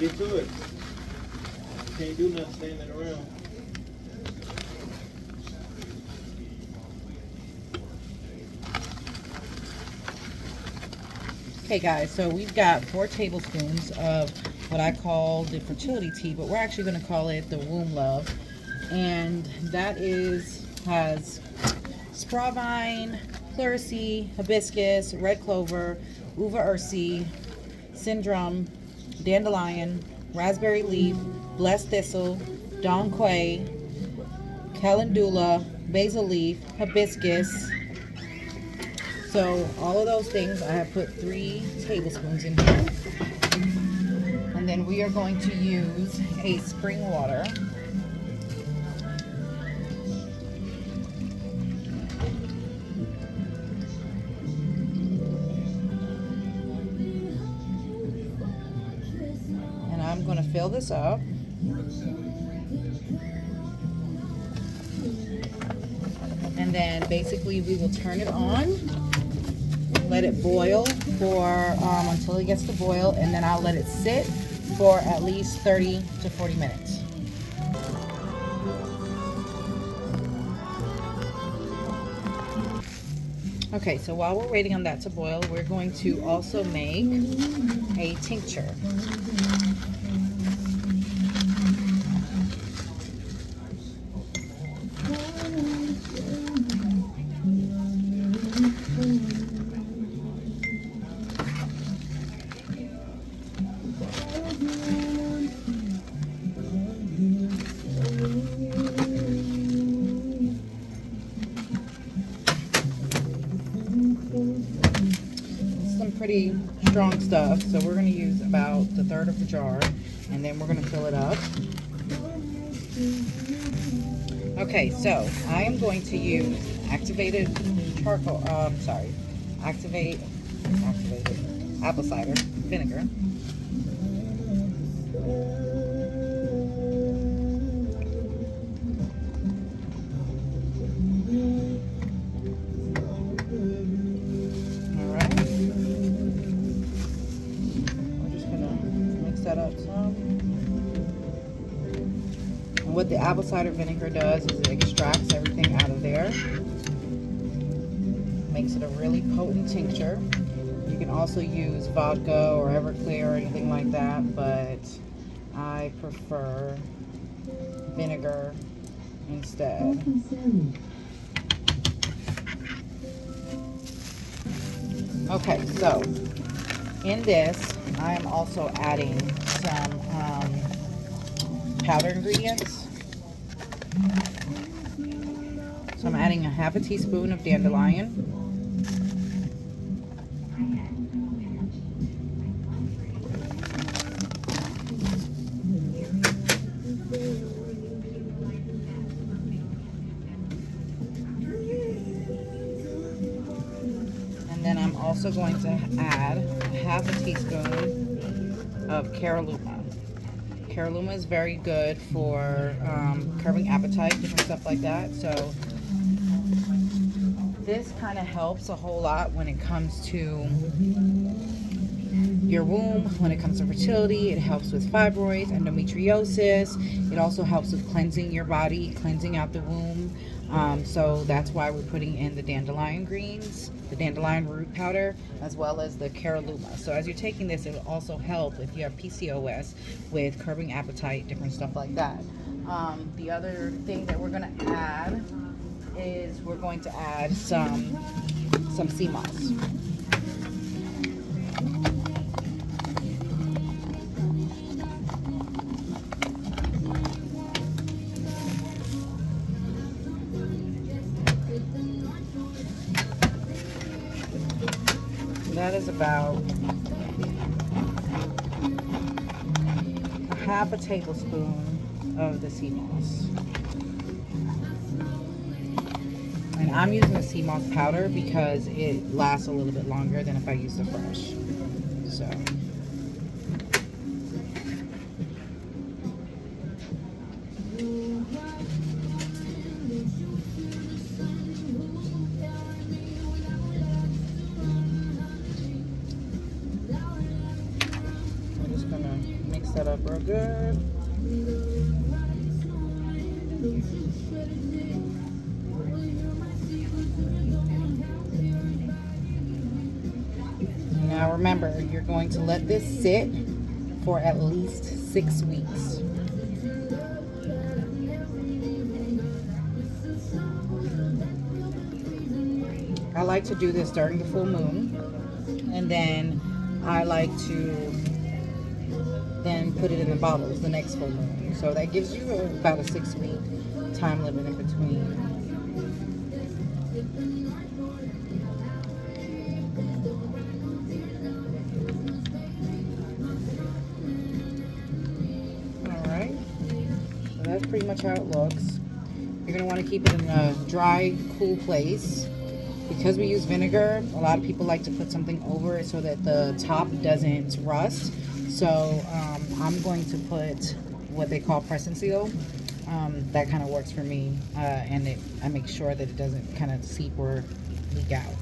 get to it. Can't do nothing standing around. Okay guys, so we've got 4 tablespoons of what I call the fertility tea, but we're actually going to call it the WombLove. And that has squavine, pleurisy, hibiscus, red clover, ursi, cindium, dandelion, raspberry leaf, blessed thistle, Donghae, calendula, basil leaf, hibiscus. So all of those things, I have put 3 tablespoons in here. And then we are going to use a spring water. And I'm going to fill this up. And then basically we will turn it on, let it boil for until it gets to boil, and then I'll let it sit for at least 30 to 40 minutes. Okay, so while we're waiting on that to boil, we're going to also make a tincture. Pretty strong stuff, so we're going to use about the third of the jar, and then we're going to fill it up. Okay, so I am going to use activated charcoal, activated apple cider vinegar. What the apple cider vinegar does is it extracts everything out of there, makes it a really potent tincture. You can also use vodka or Everclear or anything like that, but I prefer vinegar instead. Okay, so in this I am also adding some powder ingredients. So I'm adding a half a teaspoon of dandelion, and then I'm also going to add half a teaspoon of calendula. Calendula is very good for curbing appetite, different stuff like that. So this kind of helps a whole lot when it comes to your womb, when it comes to fertility. It helps with fibroids, endometriosis. It also helps with cleansing your body, cleansing out the womb. So that's why we're putting in the dandelion greens, the dandelion root powder, as well as the calendula. So as you're taking this, it will also help if you have PCOS with curbing appetite, different stuff like that. The other thing that we're going to add is we're going to add some sea moss. That is about half a tablespoon of the sea moss. And I'm using the sea moss powder because it lasts a little bit longer than if I use the fresh. So. that up real good. Now remember, you're going to let this sit for at least 6 weeks. I like to do this during the full moon, and then I like to then put it in the bottles the next full moon. So that gives you about a 6-week time limit in between. That's pretty much how it looks. You're going to want to keep it in a dry, cool place. Because we use vinegar, a lot of people like to put something over it so that the top doesn't rust. So I'm going to put what they call press and seal. That kind of works for me, and I make sure that it doesn't kind of seep or leak out.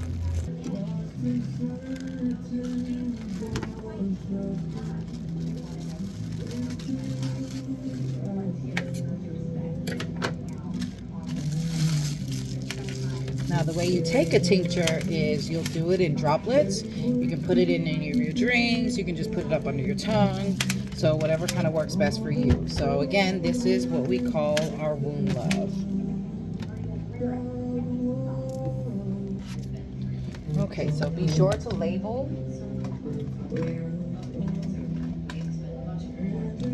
Now the way you take a tincture is you'll do it in droplets. You can put it in any of your drinks. You can just put it up under your tongue. So whatever kind of works best for you. So again, this is what we call our WombLove. Okay, so be sure to label.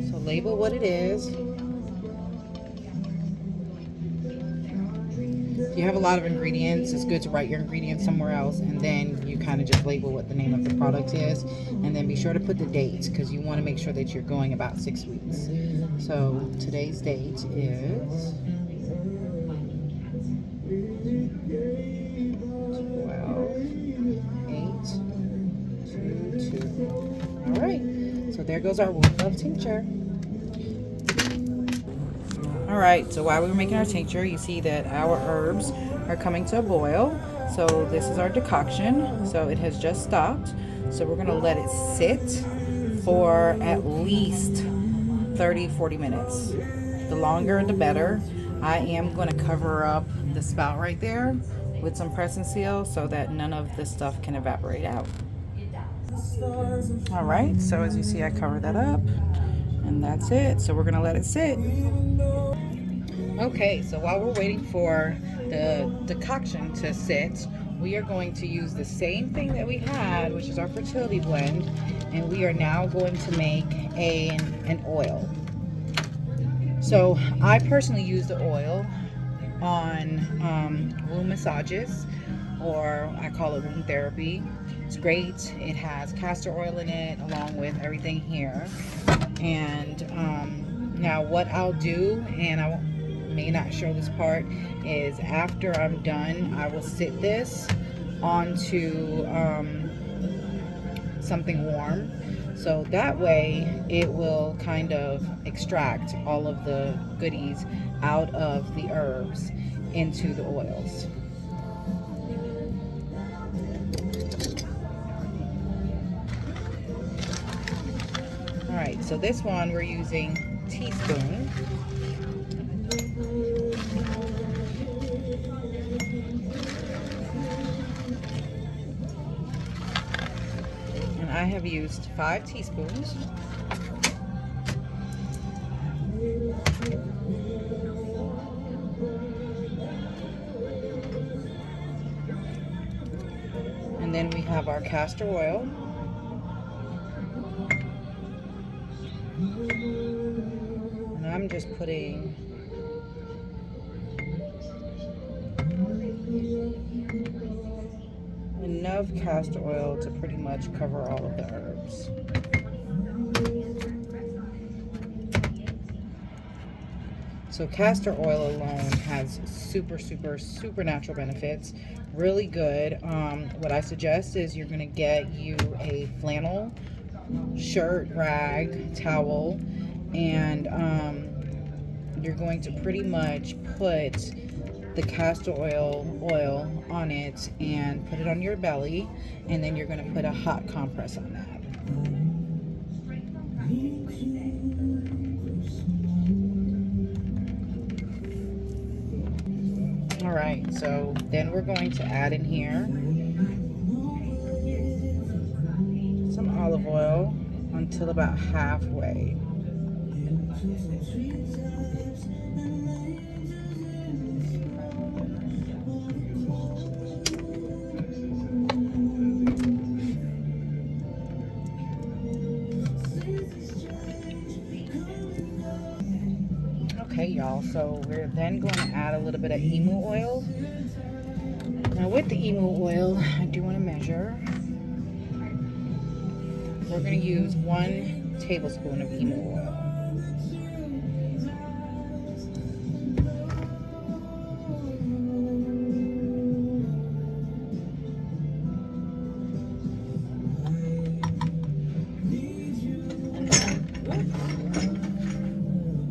So label what it is. If you have a lot of ingredients, it's good to write your ingredients somewhere else, and then you kind of just label what the name of the product is, and then be sure to put the dates because you want to make sure that you're going about 6 weeks. So today's date is 12/8/22. All right, so there goes our WombLove tincture. All right, so while we were making our tincture, you see that our herbs are coming to a boil. So this is our decoction. So it has just stopped. So we're gonna let it sit for at least 30-40 minutes. The longer, the better. I am gonna cover up the spout right there with some press and seal so that none of this stuff can evaporate out. All right, so as you see, I covered that up, and that's it. So we're gonna let it sit. Okay, so while we're waiting for the decoction to sit, we are going to use the same thing that we had, which is our fertility blend, and we are now going to make an oil. So I personally use the oil on womb massages, or I call it womb therapy. It's great. It has castor oil in it along with everything here. And now what I'll do, and I may not show this part, is after I'm done, I will sit this onto something warm, so that way it will kind of extract all of the goodies out of the herbs into the oils. All right, so this one we're using teaspoon. I have used 5 teaspoons. And then we have our castor oil. And I'm just putting enough castor oil to pretty much cover all of the herbs. So castor oil alone has super natural benefits. Really good. What I suggest is you're going to get you a flannel shirt, rag, towel, and you're going to pretty much put the castor oil on it and put it on your belly, and then you're going to put a hot compress on that. All right, so then we're going to add in here some olive oil until about halfway. Okay, y'all, so we're then going to add a little bit of emu oil. Now with the emu oil, I do want to measure. We're going to use 1 tablespoon of emu oil.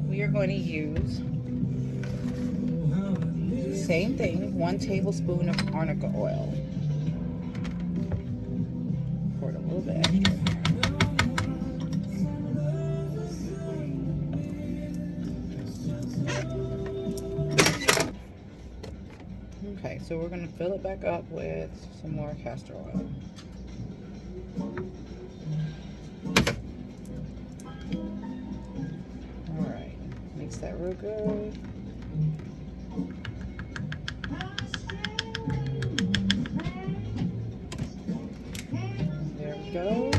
We are going to use, same thing, 1 tablespoon of arnica oil. Pour it a little bit extra. Okay, so we're going to fill it back up with some more castor oil. Alright, mix that real good. There we go.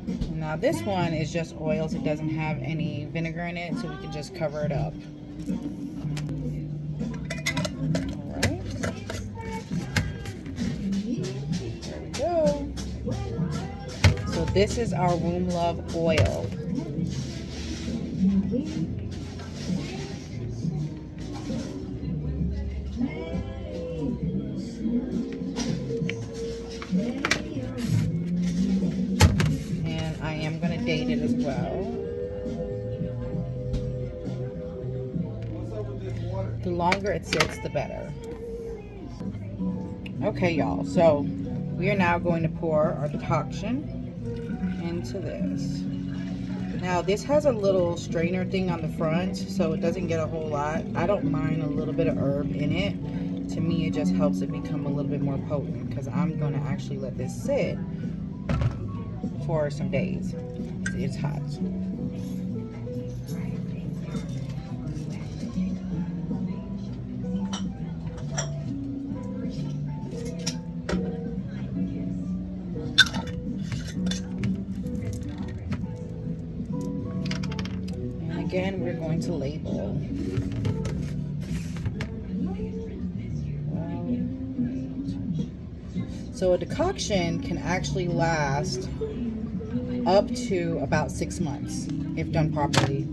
And now this one is just oils. It doesn't have any vinegar in it, so we can just cover it up. So this is our WombLove oil. And I am going to date it as well. The longer it sits, the better. Okay, y'all, so we are now going to pour our decoction into this. Now this has a little strainer thing on the front, so it doesn't get a whole lot. I don't mind a little bit of herb in it. To me, it just helps it become a little bit more potent, because I'm going to actually let this sit for some days. It's hot. Again, we're going to label. So a decoction can actually last up to about 6 months if done properly.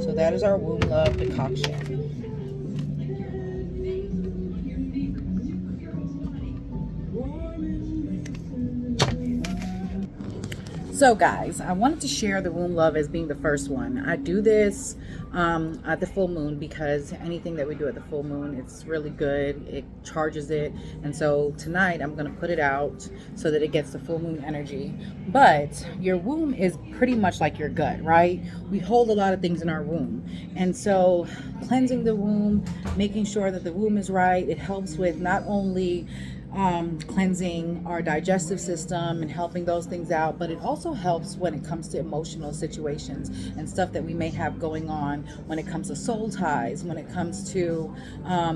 So that is our WombLove decoction. So guys, I wanted to share the WombLove as being the first one. I do this at the full moon, because anything that we do at the full moon, it's really good. It charges it. And so tonight I'm going to put it out so that it gets the full moon energy. But your womb is pretty much like your gut, right? We hold a lot of things in our womb. And so cleansing the womb, making sure that the womb is right, it helps with not only cleansing our digestive system and helping those things out, but it also helps when it comes to emotional situations and stuff that we may have going on, when it comes to soul ties, when it comes to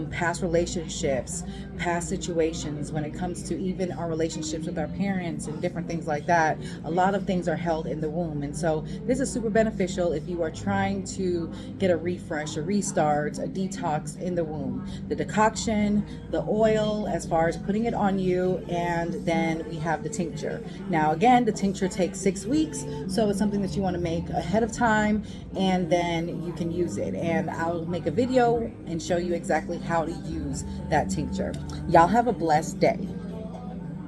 past relationships, past situations, when it comes to even our relationships with our parents and different things like that. A lot of things are held in the womb, and so this is super beneficial if you are trying to get a refresh, a restart, a detox in the womb. The decoction, the oil, as far as putting it on you, and then we have the tincture. Now again, the tincture takes 6 weeks, so it's something that you want to make ahead of time, and then you can use it. And I'll make a video and show you exactly how to use that tincture. Y'all have a blessed day.